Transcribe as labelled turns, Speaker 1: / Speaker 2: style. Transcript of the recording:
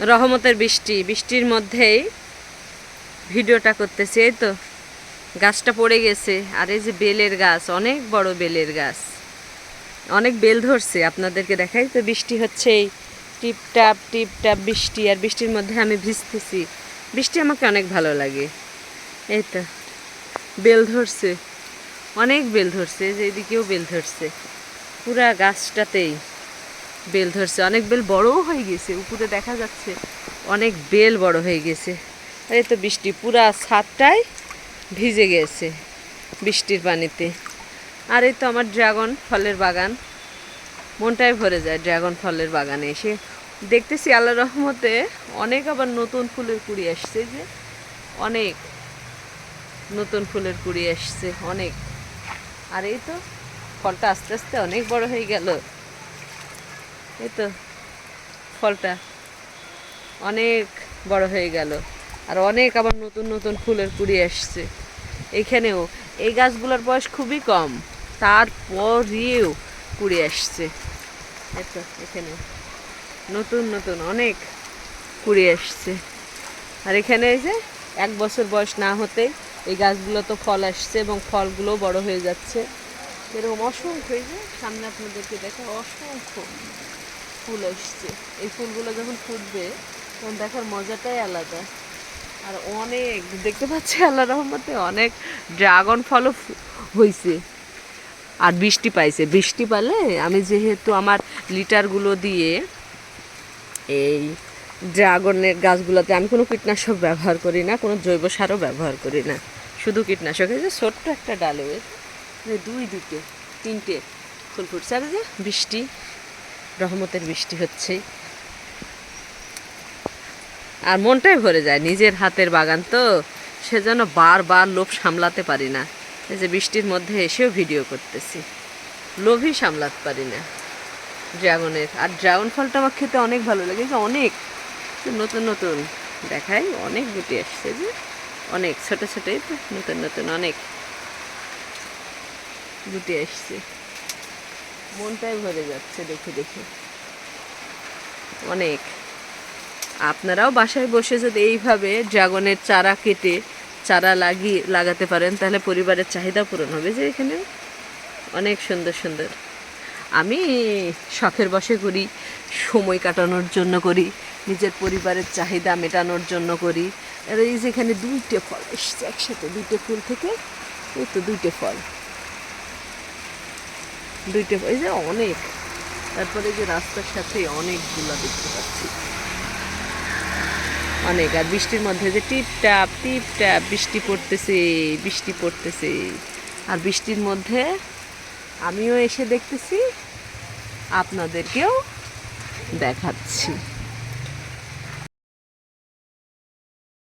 Speaker 1: রহমতের বৃষ্টি, বৃষ্টির মধ্যেই ভিডিওটা করতেছি। এই তো গাছটা পড়ে গেছে, আর এই যে বেলের গাছ, অনেক বড় বেলের গাছ, অনেক বেল ধরছে। আপনাদেরকে দেখাই তো, বৃষ্টি হচ্ছে, টিপ টাপ বৃষ্টি, আর বৃষ্টির মধ্যে আমি ভিজতেছি। বৃষ্টি আমাকে অনেক ভালো লাগে। এই তো বেল ধরছে, অনেক বেল ধরছে, যে এদিকেও বেল ধরছে, পুরা গাছটাতেই বেল ধরছে। অনেক বেল বড়ও হয়ে গেছে, উপরে দেখা যাচ্ছে অনেক বেল বড় হয়ে গেছে। এই তো বৃষ্টি পুরা ছাদটাই ভিজে গেছে বৃষ্টির পানিতে। আর এই তো আমার ড্রাগন ফলের বাগান, মনটাই ভরে যায় ড্রাগন ফলের বাগানে এসে। দেখতেছি আল্লাহ রহমতে অনেক আবার নতুন ফুলের কুড়ি আসছে, যে অনেক নতুন ফুলের কুড়ি আসছে অনেক। আর এই তো ফলটা আস্তে আস্তে অনেক বড় হয়ে গেল। এই তো ফলটা অনেক বড় হয়ে গেল, আর অনেক আবার নতুন নতুন ফুলের কুড়ি আসছে এইখানেও। এই গাছগুলোর বয়স খুবই কম, তারপরেও কুড়ি আসছে। এই তো এখানেও নতুন নতুন অনেক কুড়ি আসছে। আর এখানে এই যে 1 বছর বয়স না হতে এই গাছগুলো তো ফল আসছে, এবং ফলগুলো বড় হয়ে যাচ্ছে। এরকম অসংখ্য, এই যে সামনে আপনাদেরকে দেখে অসংখ্য ফুল আসছে। এই ফুলগুলো যখন ফুটবে তখন দেখার মজাটাই আলাদা। আর অনেক দেখতে পাচ্ছি আল্লাহ রহমতে অনেক ড্রাগন ফলও হয়েছে। আর বৃষ্টি পাইছে, বৃষ্টি পালে আমি যেহেতু আমার লিটারগুলো দিয়ে এই ড্রাগনের গাছগুলোতে আমি কোনো কীটনাশক ব্যবহার করি না, কোনো জৈব সারও ব্যবহার করি না, শুধু কীটনাশক। এই যে ছোট্ট একটা ডালে 2 3টে ফুল ফুটছে। আর যে বৃষ্টি, রহমতের বৃষ্টি হচ্ছে, আর মনটাই ভরে যায়। নিজের হাতের বাগান তো, সেজন্য বারবার লোভ সামলাতে পারি না। এই যে বৃষ্টির মধ্যে এসেও ভিডিও করতেছি, লোভই সামলাতে পারি না ড্রাগনের। আর ড্রাগন ফলটা আমার খেতে অনেক ভালো লাগে, যে অনেক নতুন নতুন দেখাই, অনেক গুটি আসছে, যে অনেক ছোটো ছোটোই তো নতুন নতুন অনেক গুটি আসছে। মনটাই ভরে যাচ্ছে দেখে দেখে অনেক। আপনারাও বাসায় বসে যদি এইভাবে ড্রাগনের চারা কেটে চারা লাগাতে পারেন, তাহলে পরিবারের চাহিদা পূরণ হবে। যে এখানে অনেক সুন্দর সুন্দর, আমি শখের বশে করি, সময় কাটানোর জন্য করি, নিজের পরিবারের চাহিদা মেটানোর জন্য করি। আর এই যে এখানে 2টে ফল এসছে একসাথে, 2টে ফুল থেকে এই তো 2টে ফল, 2টে, এই যে অনেক। তারপরে যে রাস্তার সাথে অনেকগুলো দেখতে পাচ্ছি, অনেক। আর বৃষ্টির মধ্যে যে টিপ টাপ বৃষ্টি পড়তেছে, বৃষ্টি পড়তেছে। আর বৃষ্টির মধ্যে আমিও এসে দেখতেছি, আপনাদেরকেও দেখাচ্ছি।